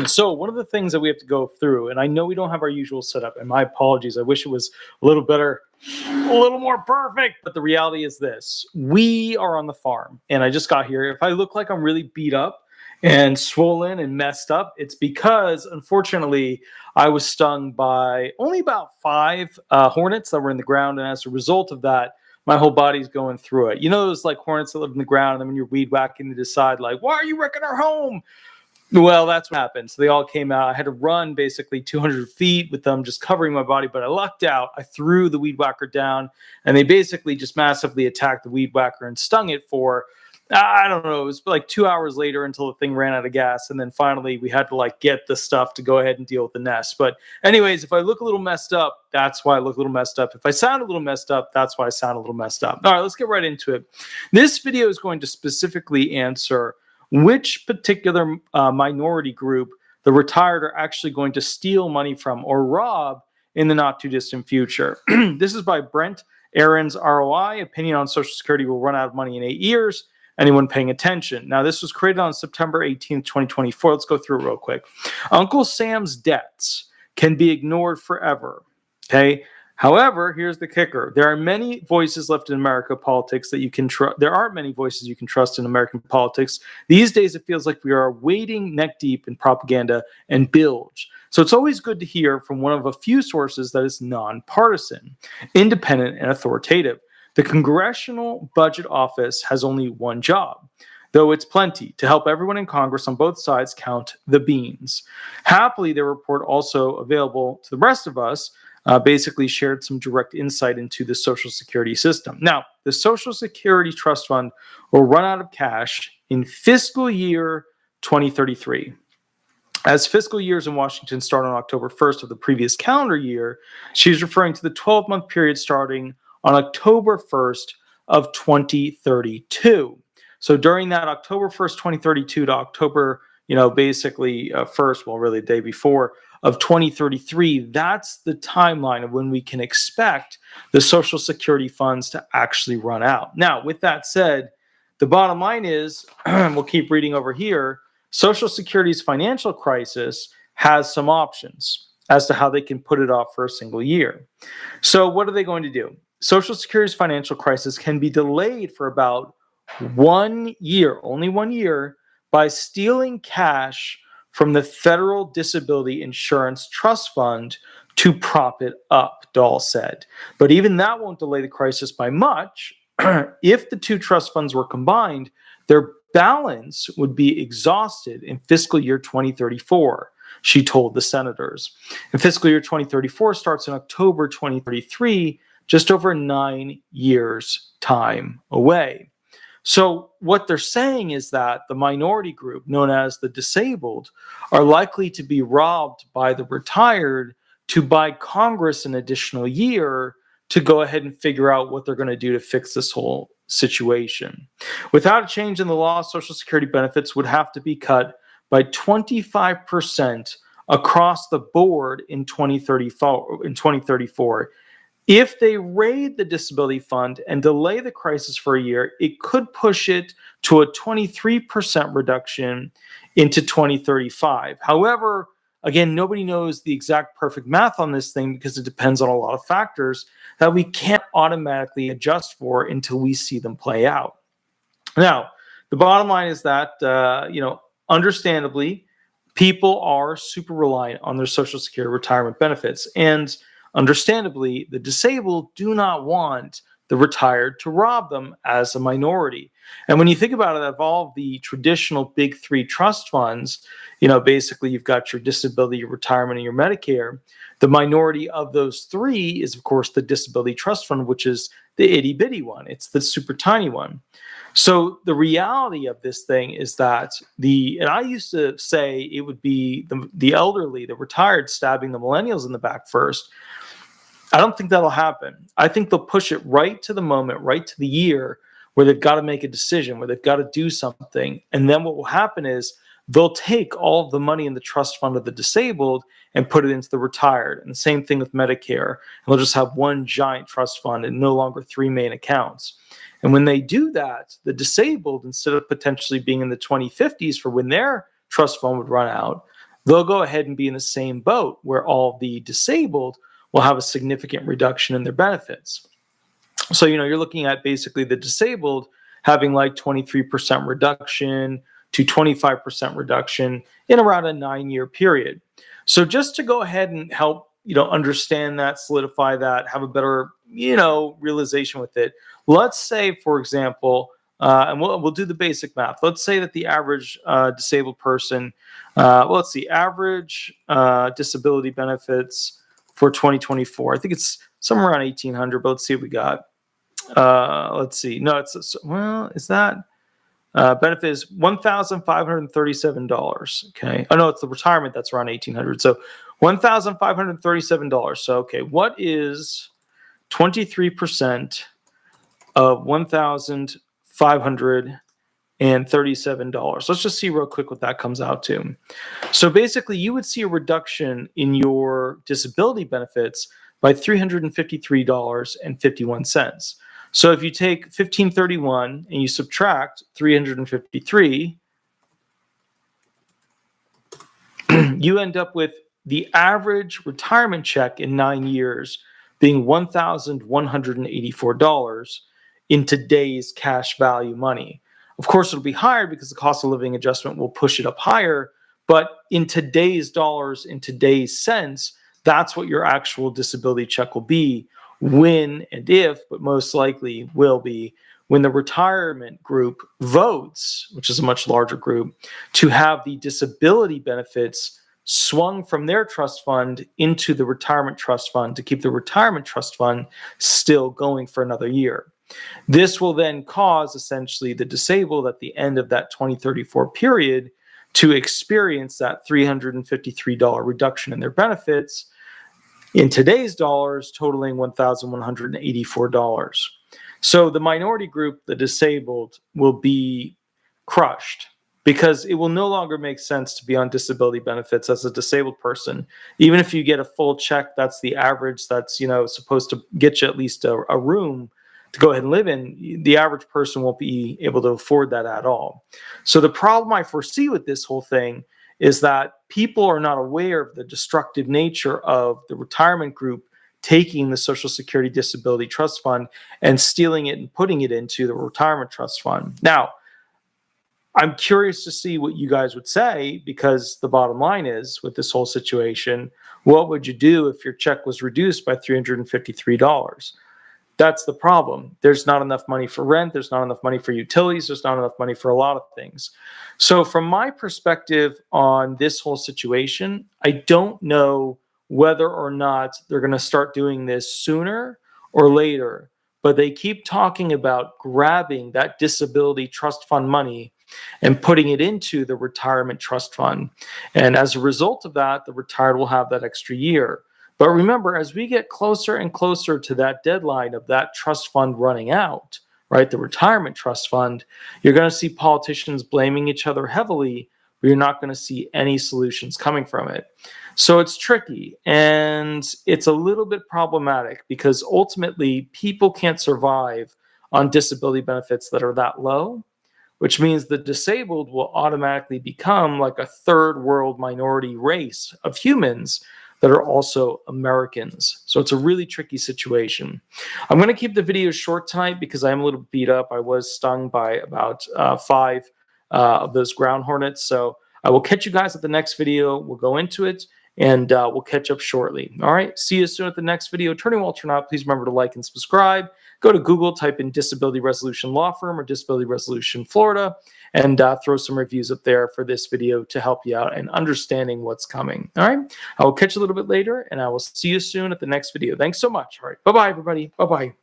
So one of the things that we have to go through, and I know we don't have our usual setup, and my apologies, I wish it was a little better, a little more perfect, but the reality is this. We are on the farm, and I just got here. If I look like I'm really beat up and swollen and messed up, it's because, unfortunately, I was stung by only about 5 hornets that were in the ground, and as a result of that, my whole body's going through it. You know those like hornets that live in the ground, and then when you're weed whacking, they decide like, why are you wrecking our home? Well, that's what happened. So they all came out. I had to run basically 200 feet with them just covering my body, but I lucked out. I threw the weed whacker down, and they basically just massively attacked the weed whacker and stung it for, I don't know, it was like 2 hours later until the thing ran out of gas. And then finally we had to like get the stuff to go ahead and deal with the nest. But anyways, if I look a little messed up, that's why I look a little messed up. If I sound a little messed up, that's why I sound a little messed up. All right, let's get right into it. This video is going to specifically answer which particular minority group the retired are actually going to steal money from or rob in the not too distant future. This is by Brent Aaron's ROI. Opinion on Social Security will run out of money in 8 years. Anyone paying attention? Now, this was created on September 18th, 2024. Let's go through it real quick. Uncle Sam's debts can be ignored forever. Okay. However, here's the kicker. There are many voices left in American politics that you can trust. There aren't many voices you can trust in American politics. These days, it feels like we are wading neck deep in propaganda and bilge. So it's always good to hear from one of a few sources that is nonpartisan, independent, and authoritative. The Congressional Budget Office has only one job, though it's plenty, to help everyone in Congress on both sides count the beans. Happily, their report also available to the rest of us basically shared some direct insight into the Social Security system. Now, the Social Security Trust Fund will run out of cash in fiscal year 2033. As fiscal years in Washington start on October 1st of the previous calendar year, she's referring to the 12-month period starting on October 1st of 2032. So during that October 1st, 2032 to October, basically 1st, well, really the day before, of 2033, that's the timeline of when we can expect the Social Security funds to actually run out. Now, with that said, the bottom line is, we'll keep reading over here, Social Security's financial crisis has some options as to how they can put it off for a single year. So what are they going to do? Social Security's financial crisis can be delayed for about 1 year, only 1 year, by stealing cash from the Federal Disability Insurance Trust Fund to prop it up, Dahl said. But even that won't delay the crisis by much. If the two trust funds were combined, their balance would be exhausted in fiscal year 2034, she told the senators. And fiscal year 2034 starts in October 2033, just over 9 years' time away. So what they're saying is that the minority group, known as the disabled, are likely to be robbed by the retired to buy Congress an additional year to go ahead and figure out what they're going to do to fix this whole situation. Without a change in the law, Social Security benefits would have to be cut by 25% across the board in 2034. If they raid the disability fund and delay the crisis for a year, it could push it to a 23% reduction into 2035. However, again, nobody knows the exact perfect math on this thing because it depends on a lot of factors that we can't automatically adjust for until we see them play out. Now, the bottom line is that, understandably, people are super reliant on their Social Security retirement benefits. And understandably, the disabled do not want the retired to rob them as a minority. And when you think about it, of all the traditional big three trust funds, basically you've got your disability, your retirement, and your Medicare. The minority of those three is, of course, the disability trust fund, which is the itty bitty one. It's the super tiny one. So the reality of this thing is that and I used to say it would be the elderly, the retired, stabbing the millennials in the back first. I don't think that'll happen. I think they'll push it right to the moment, right to the year where they've got to make a decision, where they've got to do something. And then what will happen is they'll take all of the money in the trust fund of the disabled and put it into the retired. And the same thing with Medicare. And they'll just have one giant trust fund and no longer 3 main accounts. And when they do that, the disabled, instead of potentially being in the 2050s for when their trust fund would run out, they'll go ahead and be in the same boat where all the disabled will have a significant reduction in their benefits. So, you're looking at basically the disabled having like 23% reduction to 25% reduction in around a 9-year period. So just to go ahead and help, understand that, solidify that, have a better, realization with it. Let's say, for example, and we'll do the basic math. Let's say that the average disabled person, let's see, average disability benefits for 2024. I think it's somewhere around 1,800, but let's see what we got. Let's see. No, is that benefit is $1,537. Okay. Oh no, it's the retirement that's around 1,800. So $1,537. So okay, what is 23% of $1,537? Let's just see real quick what that comes out to. So basically, you would see a reduction in your disability benefits by $353.51. So if you take 1,531 and you subtract 353, you end up with the average retirement check in 9 years being $1,184 in today's cash value money. Of course, it'll be higher because the cost of living adjustment will push it up higher. But in today's dollars, in today's cents, that's what your actual disability check will be when and if, but most likely will be, when the retirement group votes, which is a much larger group, to have the disability benefits swung from their trust fund into the retirement trust fund to keep the retirement trust fund still going for another year. This will then cause essentially the disabled at the end of that 2034 period to experience that $353 reduction in their benefits, in today's dollars totaling $1,184. So the minority group, the disabled, will be crushed because it will no longer make sense to be on disability benefits as a disabled person. Even if you get a full check, that's the average, that's supposed to get you at least a room to go ahead and live in, the average person won't be able to afford that at all. So the problem I foresee with this whole thing is that people are not aware of the destructive nature of the retirement group taking the Social Security Disability Trust Fund and stealing it and putting it into the retirement trust fund. Now, I'm curious to see what you guys would say, because the bottom line is, with this whole situation, what would you do if your check was reduced by $353? That's the problem. There's not enough money for rent. There's not enough money for utilities. There's not enough money for a lot of things. So from my perspective on this whole situation, I don't know whether or not they're going to start doing this sooner or later, but they keep talking about grabbing that disability trust fund money and putting it into the retirement trust fund. And as a result of that, the retired will have that extra year. But remember, as we get closer and closer to that deadline of that trust fund running out, right, the retirement trust fund, you're going to see politicians blaming each other heavily, but you're not going to see any solutions coming from it. So it's tricky, and it's a little bit problematic because ultimately people can't survive on disability benefits that are that low, which means the disabled will automatically become like a third world minority race of humans that are also Americans. So it's a really tricky situation. I'm going to keep the video short tonight because I'm a little beat up. I was stung by about 5 of those ground hornets. So I will catch you guys at the next video. We'll go into it, and we'll catch up shortly. All right, see you soon at the next video. Attorney Walter Hnot, please remember to like and subscribe. Go to Google, type in Disability Resolution Law Firm or Disability Resolution Florida, and throw some reviews up there for this video to help you out in understanding what's coming. All right, I will catch you a little bit later, and I will see you soon at the next video. Thanks so much. All right, bye-bye, everybody. Bye-bye.